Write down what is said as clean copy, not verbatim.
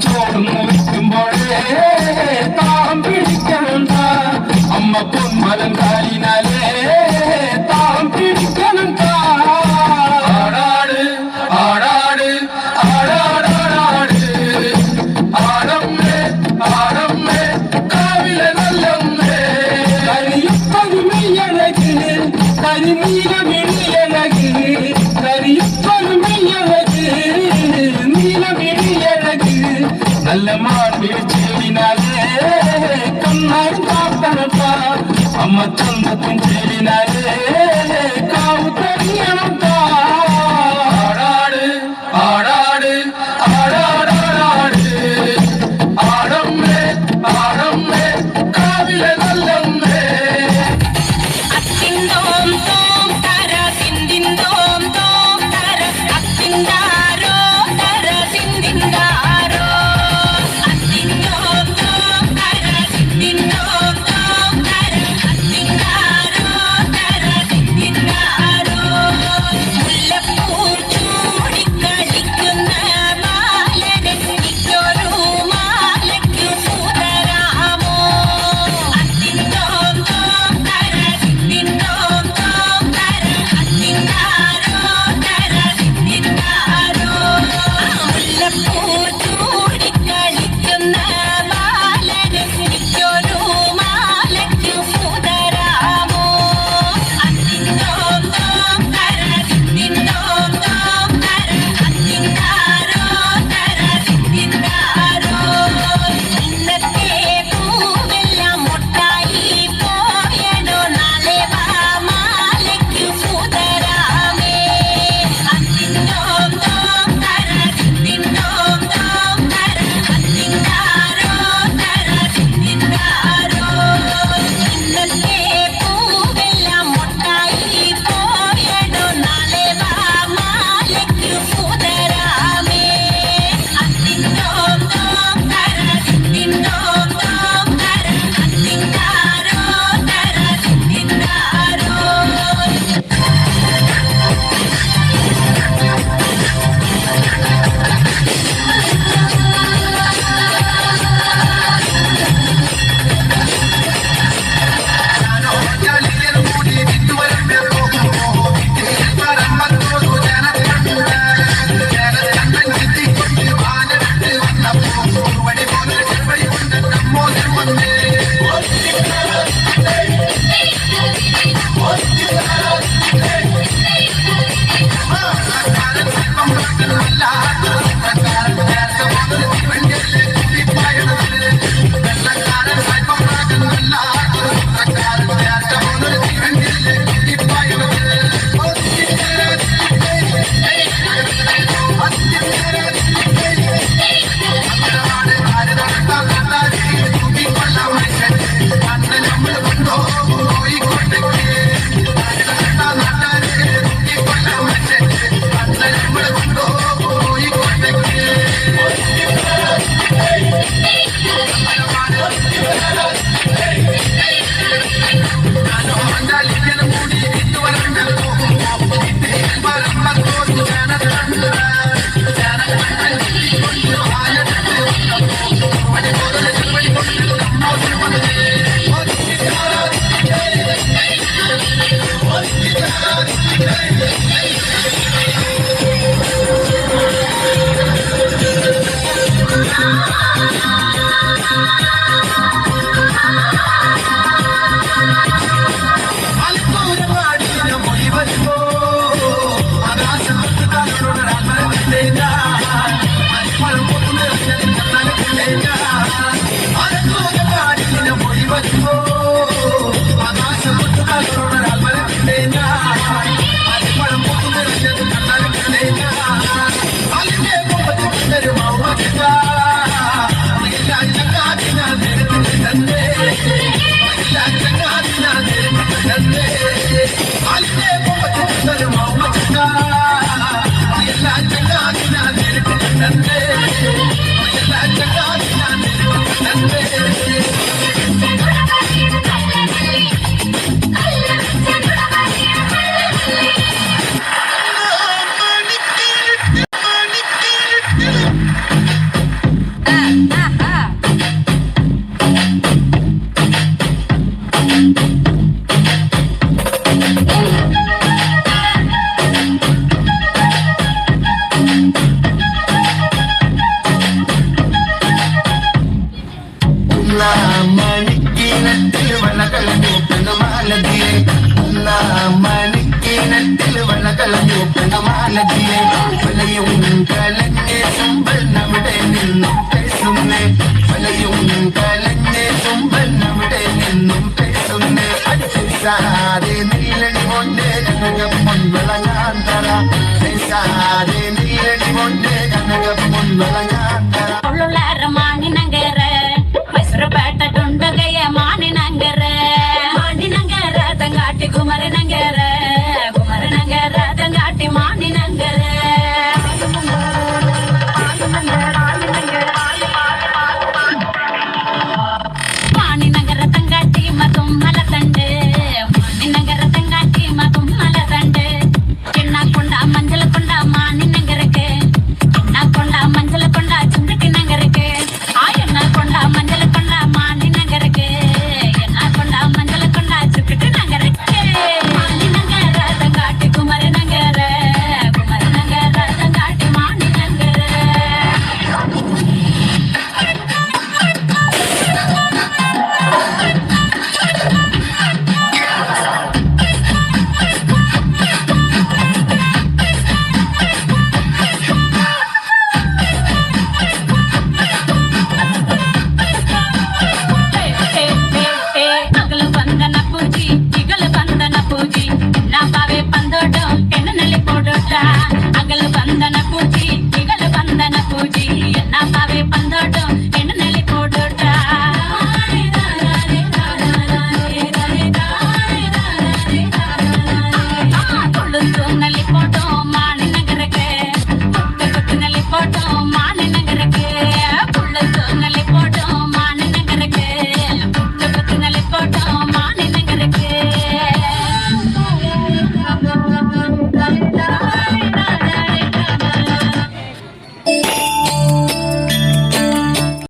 ചോർന്നു വെക്കുമ്പോഴേ താളം പിടിക്കണ്ട അമ്മ പൊന്മലം കാലിനാലേ താളം പിടിക്കണ്ട ആടാട് ആടാട് ആടാടാടാട് ആടമ്മേ ആടമ്മേ കാവിലെ നല്ലമ്മേ കരിയപ്പഴുമിയഴക് കരിനീല മിഴിയഴക് കരിയപ്പഴുമിയഴക് നീല മിഴിയഴക് നല്ല മാർപിടിച്ചേരിനാലേ കണ്ണാടി കാത്തനട്ട അമ്മ ചന്തത്തിൻ ചേരിനാലേ കാവു തെളിയണട്ട ആടാട് ആടാട് ആടാടാടാട് ആടമ്മേ ആടമ്മേ കാവിലെ നല്ലമ്മേ അത്തിന്തോം തോം തര തിന്തിന്തോം തോം തര അത്തിന്താരോ തര തിന്തിന്താരോ അത്തിന്തോം തോം തര തിന്തിന്തോം തോം തര അത്തിന്താരോ തര തിന്തിന്താരോ മുല്ലപ്പൂ ചൂടിക്കളിക്കുന്ന ബാലനെ ഇക്കൊരു മാലയ്ക്കു സുതരാമോ അത്തിന്തോം തോം തര തിന്തിന്തോം തോം തര അത്തിന്താരോ തര തിന്തിന്താരോ മുല്ലപ്പൂ ചൂടിക്കളിക്കുന്ന ബാലനെ ഇക്കൊരു മാലയ്ക്കു സുതരാമോ അത്തിന്തോം തോം തര തിന്തിന്തോം തോം തര അത്തിന്താരോ തര തിന്തിന്താരോ ഇന്നത്തെ പൂവെല്ലാം മുട്ടായി പോയടോ നാളെ വാ മാലയ്ക്കു സുതരാമേ അത്തിന്തോം തോം തര തിന്തിന്തോം തോം തര അത്തിന്താരോ തര തിന്തിന്താരോ ഇന്നത്തെ പൂവെല്ലാം മുട്ടായി പോയടോ നാളെ വാ മാലയ്ക്കു സുതരാമേ അത്തിന്തോം തോം തര തിന്തിന്തോം തോം തര അത്തിന്താരോ തര തിന്തിന്താരോ Thank you. മണിക്കിനത്തിൽ വണ്ണകളഞ്ഞൂപ്പണ മാലതിയെ മണിക്കിനത്തിൽ വണ്ണകളഞ്ഞൂപ്പണ മാലതിയെ വലയും കലഞ്ഞെ സുമ്പന്നവിടെ നിന്നും പേസുന്നേ വലയും കലഞ്ഞെ സുമ്പന്നവിടെ നിന്നും പേസുന്നേ സാരെ നീലടി കൊണ്ടേ ജനകം മുൻവിളങ്ങാൻ തറ സാരെ നീലടി കൊണ്ടേ